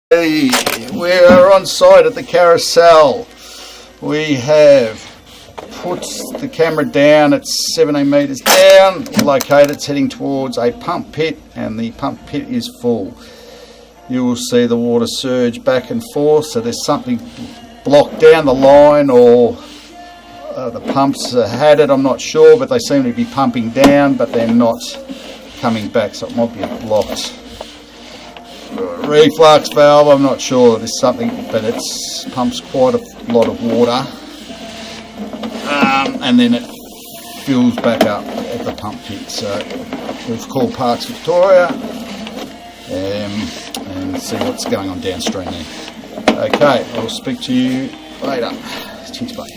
Hey, we are on site at the Carousel. We have put the camera down at 17 metres down, located, it's heading towards a pump pit, and the pump pit is full. You will see the water surge back and forth, so there's something blocked down the line, or the pumps had it, I'm not sure, but they seem to be pumping down, but they're not coming back, so it might be a blocked reflux valve, I'm not sure. There's something, but it pumps quite a lot of water, and then it fills back up at the pump pit. So we've called Parks Victoria and see what's going on downstream there. Okay, I'll speak to you later. Cheers, bye.